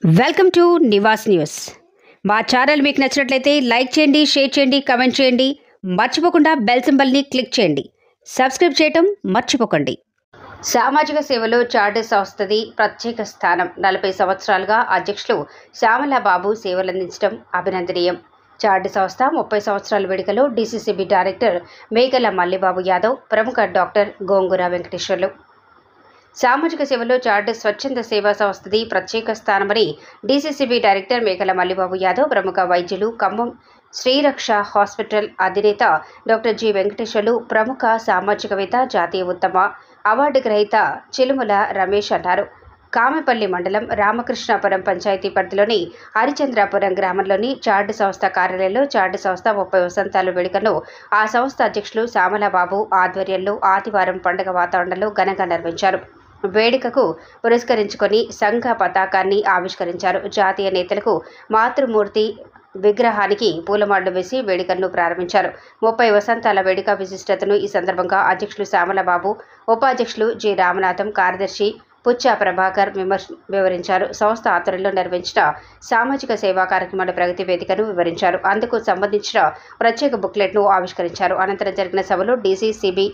Welcome to Nivas news. మా channel మీకు నచ్చినట్లయితే లైక్ చేయండి, షేర్ చేయండి, కామెంట్ చేయండి. మర్చిపోకుండా బెల్ సింబల్ని క్లిక్ చేయండి. సబ్స్క్రైబ్ చేయటం మర్చిపోకండి. సామాజిక సేవలో చార్టర్స్ సంస్థది ప్రత్యేక స్థానం. 40 సంవత్సరాలుగా అధ్యక్షులు శ్యామల బాబు సేవలందించడం అభినందనీయం. చార్టర్స్ సంస్థ 30 సంవత్సరాల వేడుకలో డీసీసీబీ డైరెక్టర్ మేకల మల్లిబాబు యాదవ్, ప్రముఖ డాక్టర్ గోంగూర వెంకటేశ్వర్లు. సామాజిక సేవలో చార్టర్స్ స్వచ్ఛంద సేవా సంస్థది ప్రత్యేక స్థానమని డీసీసీబీ డైరెక్టర్ మేకల మల్లిబాబు యాదవ్, ప్రముఖ వైద్యులు, ఖమ్మం శ్రీరక్ష హాస్పిటల్ అధినేత డాక్టర్ జి వెంకటేశ్వర్లు, ప్రముఖ సామాజికవేత్త, జాతీయ ఉత్తమ అవార్డు గ్రహీత చిలుముల రమేష్ అన్నారు. కామెపల్లి మండలం రామకృష్ణాపురం పంచాయతీ పరిధిలోని హరిచంద్రాపురం గ్రామంలోని చార్ట్ సంస్థ కార్యాలయంలో చార్ట్ సంస్థ 30 వసంతాల వేడుకను ఆ సంస్థ అధ్యక్షులు శ్యామల బాబు ఆధ్వర్యంలో ఆదివారం పండుగ వాతావరణంలో ఘనంగా నిర్వహించారు. వేడుకకు పురస్కరించుకొని సంఘ పతాకాన్ని ఆవిష్కరించారు. జాతీయ నేతలకు మాతృమూర్తి విగ్రహానికి పూలమాలలు వేసి వేడుకలను ప్రారంభించారు. 30 వసంతాల వేడుక విశిష్టతను ఈ సందర్భంగా అధ్యక్షులు శ్యామల బాబు, ఉపాధ్యక్షులు జి రామనాథం, కార్యదర్శి పుచ్చా ప్రభాకర్ వివరించారు. సంస్థ ఆధ్వర్యంలో నిర్వహించిన సామాజిక సేవా కార్యక్రమాల ప్రగతి వేదికను వివరించారు. అందుకు సంబంధించిన ప్రత్యేక బుక్లెట్ను ఆవిష్కరించారు. అనంతరం జరిగిన సభలో డీసీసీబీ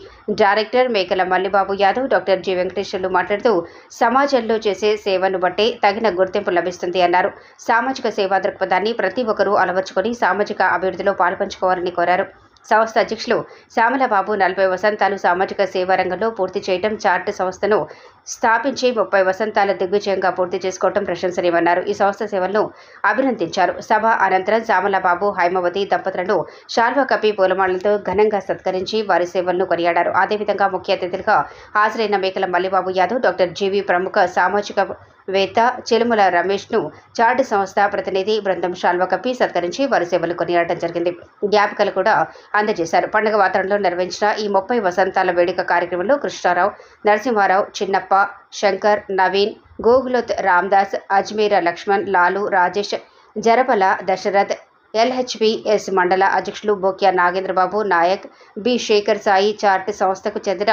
డైరెక్టర్ మేకల మల్లిబాబు యాదవ్, డాక్టర్ జి వెంకటేశ్వర్లు మాట్లాడుతూ సమాజంలో చేసే సేవను బట్టే తగిన గుర్తింపు లభిస్తుంది అన్నారు. సామాజిక సేవా దృక్పథాన్ని ప్రతి ఒక్కరూ అలవర్చుకొని సామాజిక అభివృద్ధిలో పాల్పంచుకోవాలని కోరారు. సంస్థ అధ్యక్షులు శ్యామలబాబు 40 వసంతాలు సామాజిక సేవా రంగంలో పూర్తి చేయడం, చార్ట్ సంస్థను స్థాపించి 30 వసంతాల దిగ్విజయంగా పూర్తి చేసుకోవడం ప్రశంసనీయమన్నారు. ఈ సంస్థ సేవలను అభినందించారు. సభ అనంతరం శ్యామలబాబు, హైమవతి దంపతులను శాల్వా కప్పి పూలమాలలతో ఘనంగా సత్కరించి వారి సేవలను కొనియాడారు. అదేవిధంగా ముఖ్య అతిథులుగా హాజరైన మేకల మల్లిబాబు యాదవ్, డాక్టర్ జీవి, ప్రముఖ సామాజికవేత్త చిలుముల రమేష్ను చార్ట్ సంస్థ ప్రతినిధి బృందం శాల్వా కప్పి సత్కరించి వారి సేవలు కొనియాడటం జరిగింది. జ్ఞాపికలు కూడా అందజేశారు. పండుగ వాతావరణంలో నిర్వహించిన ఈ 30 వసంతాల వేడుక కార్యక్రమంలో కృష్ణారావు, నరసింహారావు, చిన్నప్ప, శంకర్, నవీన్, గోగులోత్ రామ్దాస్, అజ్మీర లక్ష్మణ్, లాలు, రాజేష్, జరపల దశరథ్, ఎల్హెచ్పిఎస్ మండల అధ్యక్షులు బోక్యా నాగేంద్రబాబు నాయక్, బి శేఖర్ సాయి, చార్ట్ సంస్థకు చెందిన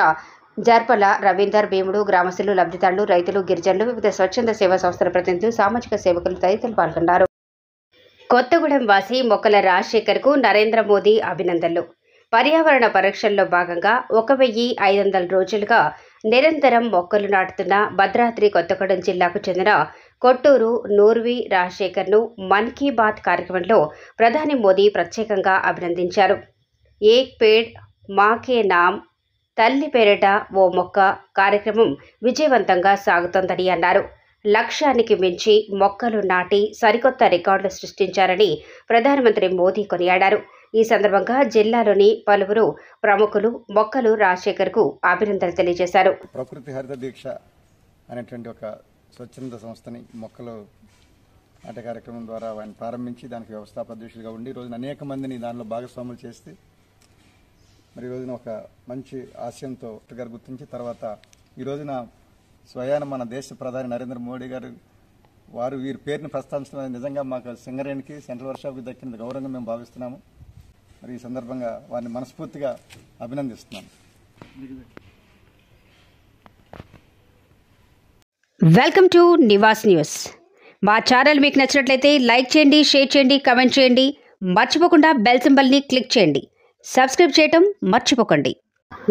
జర్పల రవీందర్, భీముడు, గ్రామస్తులు, లబ్ధిదారులు, రైతులు, గిరిజనులు, వివిధ స్వచ్ఛంద సేవా సంస్థల ప్రతినిధులు, సామాజిక సేవకులు తదితరులు పాల్గొన్నారు. కొత్తగూడెం వాసి మొక్కల రాజశేఖర్కు నరేంద్ర మోదీ అభినందనలు. పర్యావరణ పరిరక్షణలో భాగంగా 1500 రోజులుగా నిరంతరం మొక్కలు నాటుతున్న భద్రాద్రి కొత్తగూడెం జిల్లాకు చెందిన కొట్టూరు నూర్వి రాజశేఖర్ను మన్ కీ బాత్ కార్యక్రమంలో ప్రధాని మోదీ ప్రత్యేకంగా అభినందించారు. ఏక్ పేడ్ మాకే నామ్, తల్లి పేరిట ఓ మొక్క కార్యక్రమం విజయవంతంగా సాగుతోందని అన్నారు. లక్ష్యానికి మించి మొక్కలు నాటి సరికొత్త రికార్డులు సృష్టించారని ప్రధానమంత్రి మోదీ కొనియాడారు. ఈ సందర్భంగా జిల్లాలోని పలువురు ప్రముఖులు మొక్కలు రాజశేఖర్కు అభినందనలు తెలియజేశారు. ప్రకృతి హరిత దీక్ష అనేటువంటి ఒక స్వచ్ఛంద సంస్థని మొక్కలు నాటే కార్యక్రమం ద్వారా ఆయన ప్రారంభించి దానికి వ్యవస్థాపధ్యక్షుడిగా ఉండి ఈ రోజున అనేక మందిని దానిలో భాగస్వాములు చేస్తే మరి ఈ రోజున ఒక మంచి ఆశయంతో గారు గుర్తించి తర్వాత ఈ రోజున స్వయాన మన దేశ ప్రధాని నరేంద్ర మోడీ గారు వీరి పేరుని ప్రస్తావించడం నిజంగా మాకు సింగరేణికి, సెంట్రల్ వర్క్షాప్కి దక్కిన గౌరవంగా మేము భావిస్తున్నాము. మరి ఈ సందర్భంగా వారిని మనస్ఫూర్తిగా అభినందిస్తున్నాను. Welcome to Nivas news. మా ఛానల్ మీకు నచ్చినట్లయితే లైక్ చేయండి, షేర్ చేయండి, కామెంట్ చేయండి. మర్చిపోకుండా బెల్ సింబల్ని క్లిక్ చేయండి. సబ్స్క్రైబ్ చేయటం మర్చిపోకండి.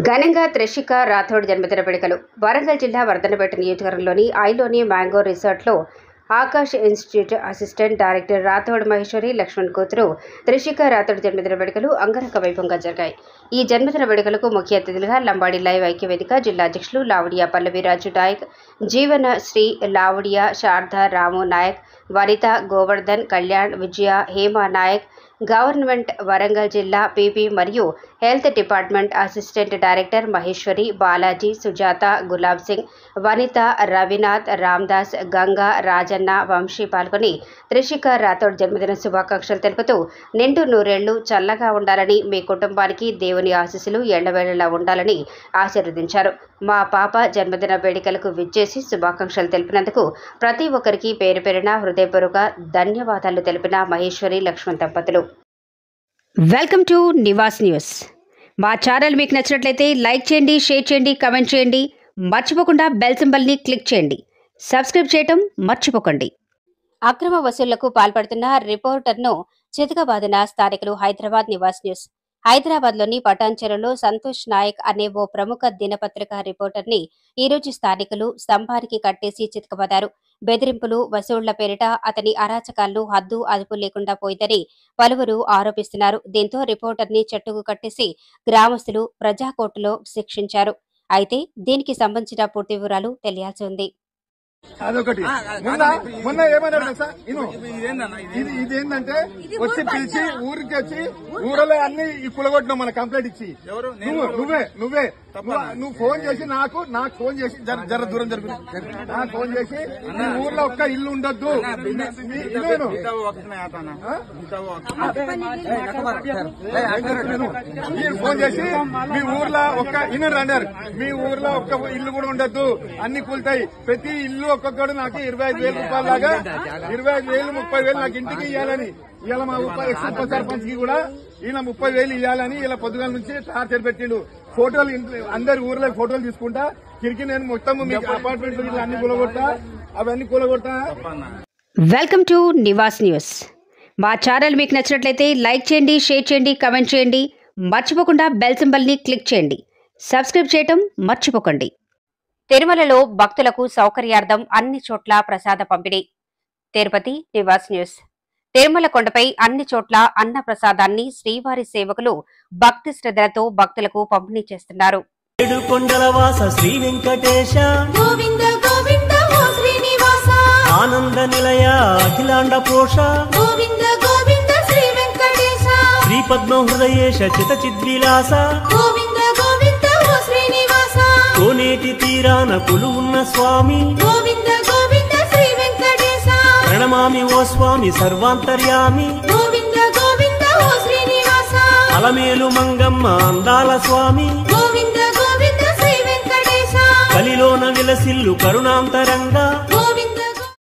ఘనంగా త్రిషిక రాథోడ్ జన్మదిన వేడుకలు. వరంగల్ జిల్లా వర్ధనపేట నియోజకవర్గంలోని ఐలోని మ్యాంగో రిసార్ట్లో Akash institute assistant director Rathod Maheshwari Laxman కూతురు త్రిషిక రాథోడ్ జన్మదిన వేడుకలు అంగరంగ వైభవంగా జరిగాయి. ఈ జన్మదిన వేడుకలకు ముఖ్య అతిథులుగా లంబాడి లైవ్ ఐక్యవేదిక జిల్లా అధ్యక్షులు లావడియా పల్లవిరాజు నాయక్, జీవన శ్రీ లావడియా శారదా రాము నాయక్, వనిత గోవర్ధన్, కళ్యాణ్, విజయ, హేమ నాయక్, గవర్నమెంట్ వరంగల్ జిల్లా పీపీ మరియు health department assistant director Maheshwari, Balaji, Sujatha, Gulab Singh, Vanitha, Ravinath, Ramdas, Ganga, Rajanna, Vamshi పాల్గొని త్రిషిక రాథోడ్ జన్మదిన శుభాకాంక్షలు తెలుపుతూ నిండు నూరేళ్లు చల్లగా ఉండాలని, మీ కుటుంబానికి దేవుని ఆశీస్సులు ఎళ్లవేళలా ఉండాలని ఆశీర్వదించారు. మా పాప జన్మదిన వేడుకలకు విచ్చేసి శుభాకాంక్షలు తెలిపినందుకు ప్రతి ఒక్కరికి పేరు పేరున హృదయపూర్వక ధన్యవాదాలు తెలిపిన మహేశ్వరి లక్ష్మణ్ దంపతులు. Welcome to Nivas news. మా ఛానల్ మీకు నచ్చినట్లయితే లైక్ చేయండి, షేర్ చేయండి, కామెంట్ చేయండి. మర్చిపోకుండా బెల్ సింబల్ని క్లిక్ చేయండి. సబ్స్క్రైబ్ చేయటం మర్చిపోకండి. అక్రమ వసూళ్లకు పాల్పడుతున్న రిపోర్టర్ను చితకబాదిన స్థానికులు. హైదరాబాద్ నివాస్ న్యూస్. హైదరాబాద్లోని పటాన్చెరులో సంతోష్ నాయక్ అనే ఓ ప్రముఖ దినపత్రిక రిపోర్టర్ని ఈరోజు స్థానికులు స్తంభానికి కట్టేసి చితకబాదారు. బెదిరింపులు, వసూళ్ల పేరిట అతని అరాచకాలను హద్దు అదుపు లేకుండా పోయిందని పలువురు ఆరోపిస్తున్నారు. దీంతో రిపోర్టర్ని చెట్టుకు కట్టేసి గ్రామస్తులు ప్రజాకోర్టులో శిక్షించారు. అయితే దీనికి సంబంధించిన పూర్తి వివరాలు తెలియాల్సి ఉంది. అదొకటి. మొన్న ఏమన్నాడు సార్, ఇదేంటంటే వచ్చి పిలిచి ఊరికి వచ్చి ఊరలో అన్ని కులగొట్టినావు మన కంప్లైంట్ ఇచ్చి. నువ్వే నువ్వు ఫోన్ చేసి నాకు ఫోన్ చేసి జర దూరం జరుగు, నాకు ఫోన్ చేసి నీ ఊర్లో ఒక్క ఇల్లు ఉండొద్దు, ఫోన్ చేసి మీ ఊర్లో ఒక్క ఇన్నర్ అన్నారు, మీ ఊర్లో ఒక్క ఇల్లు కూడా ఉండొద్దు, అన్ని కూలుతాయి, ప్రతి ఇల్లు ఒక్కొక్కడు నాకు 25,000 రూపాయల లాగా 25,000 30,000 నాకు ఇంటికి ఇవ్వాలని, ఇలా మా ఉప సర్పంచ్ కి కూడా ఈయన 30,000 ఇవ్వాలని ఇలా పొద్దుగాల నుంచి టార్చర్ పెట్టిండు. ఫోటోలు అందరి ఊర్లో ఫోటోలు తీసుకుంటా తిరిగి నేను మొత్తం మీకు అపార్ట్మెంట్ అన్ని కూలగొట్టా, అవన్నీ కూలగొట్టా. Welcome to Nivas news. మా ఛానల్ మీకు నచ్చినట్లయితే లైక్ చేయండి, షేర్ చేయండి, కామెంట్ చేయండి. మర్చిపోకుండా బెల్ సింబల్ని క్లిక్ చేయండి. సబ్స్క్రైబ్ చేయటం మర్చిపోకండి. తిరుమలలో భక్తులకు సౌకర్యార్థం అన్ని చోట్ల ప్రసాద పంపిణీ. తిరుపతి నివాస్ న్యూస్. తిరుమల కొండపై అన్ని చోట్ల అన్న ప్రసాదాన్ని శ్రీవారి సేవకులు భక్తి శ్రద్ధలతో భక్తులకు పంపిణీ చేస్తున్నారు. కొండలవాస శ్రీ వెంకటేశ గోవింద గోవింద ఓ శ్రీనివాస, ఆనంద నిలయ అఖిలాండ పోష గోవింద గోవింద శ్రీ వెంకటేశ, శ్రీ పద్మ హృదయేశ చిత చిద్విలాస, గోవింద గోవింద ఓ శ్రీనివాస, కోనేటి తీరాన కొలువున్న స్వామి, గోవింద గోవింద శ్రీ వెంకటేశ, ప్రణమామి ఓ స్వామి సర్వాంతర్యామి, గోవింద గోవింద ఓ శ్రీనివాస, అలమేలు మంగమ్మ అందాల స్వామి, గోవింద గోవింద శ్రీ వెంకటేశ, కలిలోన విలసిల్లు కరుణాంతరంగా,